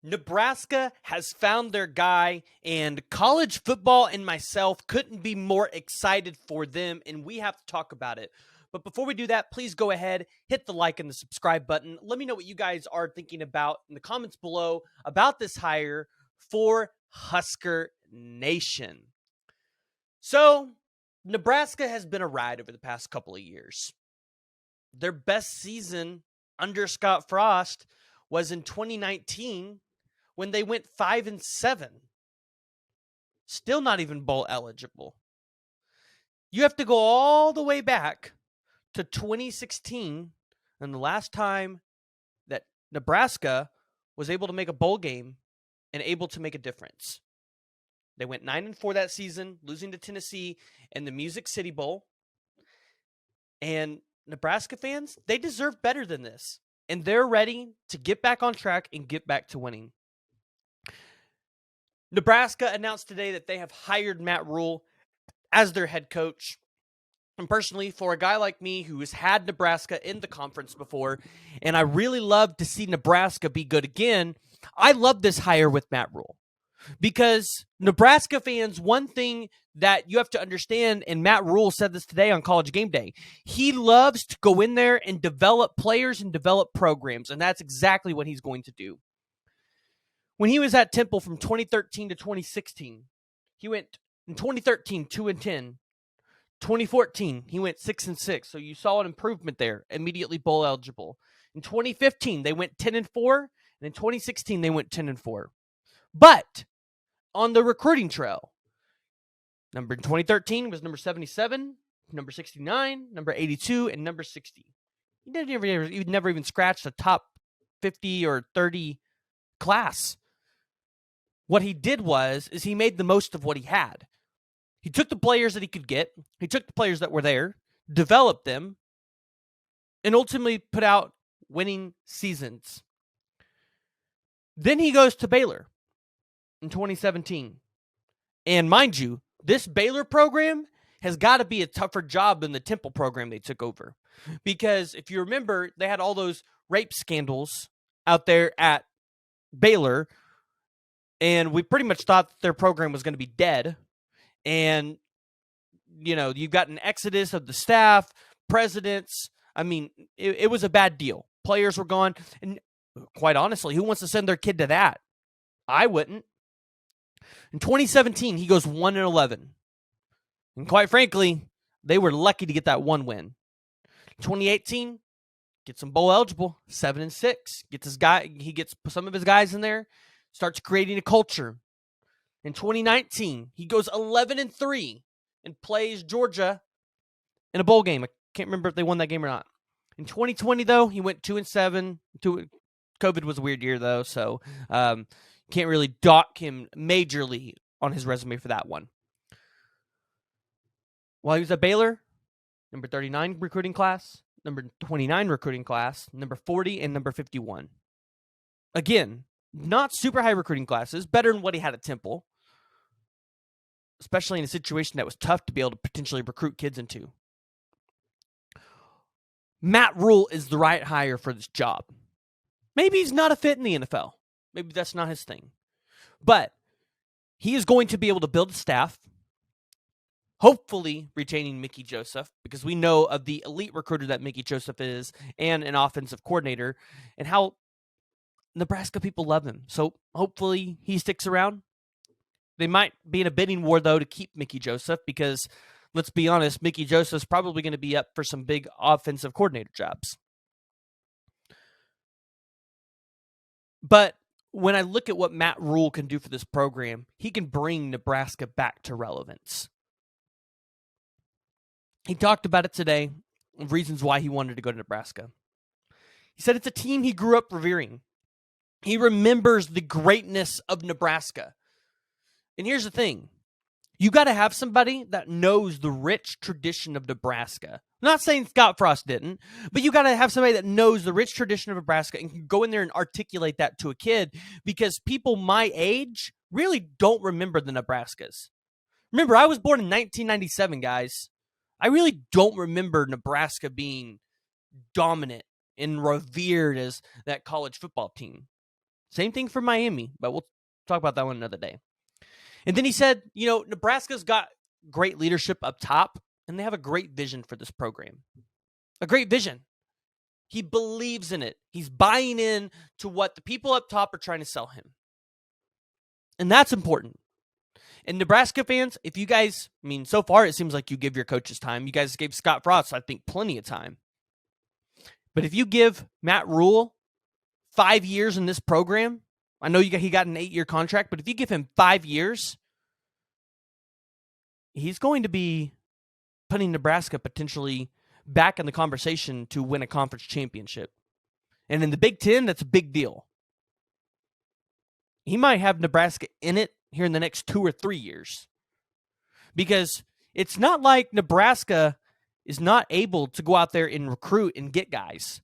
Nebraska has found their guy, and college football and myself couldn't be more excited for them, and we have to talk about it. But before we do that, please go ahead, hit the like and the subscribe button. Let me know what you guys are thinking about in the comments below about this hire for Husker Nation. So, Nebraska has been a ride over the past couple of years. Their best season under Scott Frost was in 2019 when they went 5-7. Still not even bowl eligible. You have to go all the way back to 2016 and the last time that Nebraska was able to make a bowl game and able to make a difference. They went 9-4 that season, losing to Tennessee in the Music City Bowl. And Nebraska fans, they deserve better than this. And they're ready to get back on track and get back to winning. Nebraska announced today that they have hired Matt Rhule as their head coach. And personally, for a guy like me who has had Nebraska in the conference before, and I really love to see Nebraska be good again, I love this hire with Matt Rhule. Because Nebraska fans, one thing that you have to understand, and Matt Rhule said this today on College Game Day, he loves to go in there and develop players and develop programs, and that's exactly what he's going to do. When he was at Temple from 2013 to 2016, he went in 2013 2-10. 2014 he went 6-6, so you saw an improvement there. Immediately bowl eligible. In 2015 they went 10-4, and in 2016 they went 10-4. But on the recruiting trail, number in 2013 was number 77, number 69, number 82, and number 60. He never even scratched a top 50 or 30 class. What he did is he made the most of what he had. He took the players that he could get. He took the players that were there, developed them, and ultimately put out winning seasons. Then he goes to Baylor in 2017. And mind you, this Baylor program has got to be a tougher job than the Temple program they took over. Because if you remember, they had all those rape scandals out there at Baylor, and we pretty much thought that their program was going to be dead. And, you know, you've got an exodus of the staff, presidents. I mean, it was a bad deal. Players were gone. And quite honestly, who wants to send their kid to that? I wouldn't. In 2017, he goes 1-11. And quite frankly, they were lucky to get that one win. 2018, gets them bowl eligible, 7-6. He gets some of his guys in there, starts creating a culture. In 2019, he goes 11-3 and plays Georgia in a bowl game. I can't remember if they won that game or not. In 2020, though, he went 2-7. COVID was a weird year, though, so can't really dock him majorly on his resume for that one. While he was at Baylor, number 39 recruiting class, number 29 recruiting class, number 40, and number 51. Again, not super high recruiting classes, better than what he had at Temple, especially in a situation that was tough to be able to potentially recruit kids into. Matt Rhule is the right hire for this job. Maybe he's not a fit in the NFL. Maybe that's not his thing. But he is going to be able to build a staff, hopefully retaining Mickey Joseph, because we know of the elite recruiter that Mickey Joseph is and an offensive coordinator and how Nebraska people love him. So hopefully he sticks around. They might be in a bidding war, though, to keep Mickey Joseph because, let's be honest, Mickey Joseph's probably going to be up for some big offensive coordinator jobs. But when I look at what Matt Rhule can do for this program, he can bring Nebraska back to relevance. He talked about it today, reasons why he wanted to go to Nebraska. He said it's a team he grew up revering. He remembers the greatness of Nebraska. And here's the thing. You got to have somebody that knows the rich tradition of Nebraska. I'm not saying Scott Frost didn't, but you got to have somebody that knows the rich tradition of Nebraska and can go in there and articulate that to a kid, because people my age really don't remember the Nebraskas. Remember, I was born in 1997, guys. I really don't remember Nebraska being dominant and revered as that college football team. Same thing for Miami, but we'll talk about that one another day. And then he said, Nebraska's got great leadership up top, and they have a great vision for this program. A great vision. He believes in it. He's buying in to what the people up top are trying to sell him. And that's important. And Nebraska fans, if you guys, so far it seems like you give your coaches time. You guys gave Scott Frost, I think, plenty of time. But if you give Matt Rhule 5 years in this program, I know he got an 8-year contract, but if you give him 5 years, he's going to be putting Nebraska potentially back in the conversation to win a conference championship. And in the Big Ten, that's a big deal. He might have Nebraska in it here in the next 2 or 3 years. Because it's not like Nebraska is not able to go out there and recruit and get guys.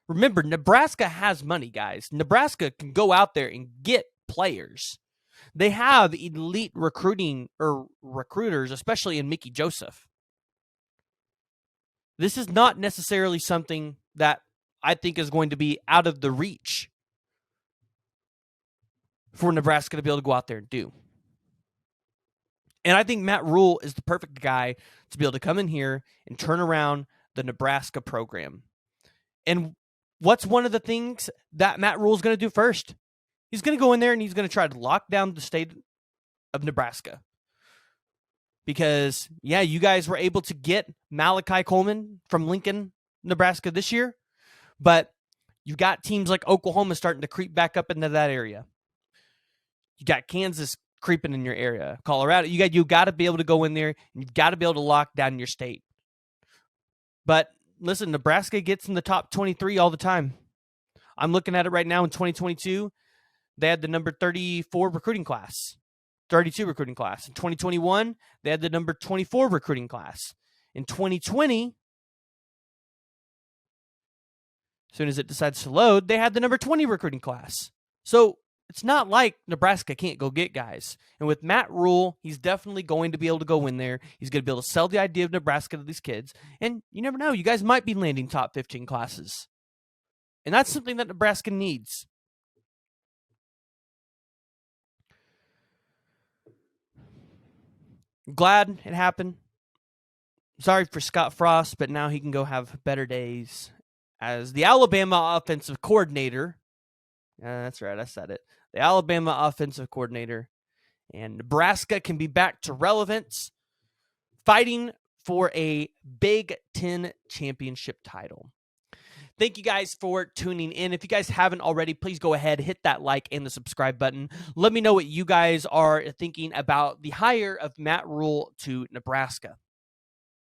Remember, Nebraska has money, guys. Nebraska can go out there and get players. They have elite recruiters, especially in Mickey Joseph. This is not necessarily something that I think is going to be out of the reach for Nebraska to be able to go out there and do. And I think Matt Rhule is the perfect guy to be able to come in here and turn around the Nebraska program. And what's one of the things that Matt Rhule is going to do first? He's going to go in there and he's going to try to lock down the state of Nebraska. Because, you guys were able to get Malachi Coleman from Lincoln, Nebraska this year. But you've got teams like Oklahoma starting to creep back up into that area. You got Kansas creeping in your area. Colorado, you got to be able to go in there and you've got to be able to lock down your state. But listen, Nebraska gets in the top 23 all the time. I'm looking at it right now in 2022. They had the number 34 recruiting class. 32 recruiting class. In 2021, they had the number 24 recruiting class. In 2020, as soon as it decides to load, they had the number 20 recruiting class. So it's not like Nebraska can't go get guys. And with Matt Rhule, he's definitely going to be able to go in there. He's going to be able to sell the idea of Nebraska to these kids. And you never know. You guys might be landing top 15 classes. And that's something that Nebraska needs. Glad it happened. Sorry for Scott Frost, but now he can go have better days as the Alabama offensive coordinator. That's right, I said it. The Alabama offensive coordinator. And Nebraska can be back to relevance, fighting for a Big Ten championship title. Thank you guys for tuning in. If you guys haven't already, please go ahead, hit that like and the subscribe button. Let me know what you guys are thinking about the hire of Matt Rhule to Nebraska.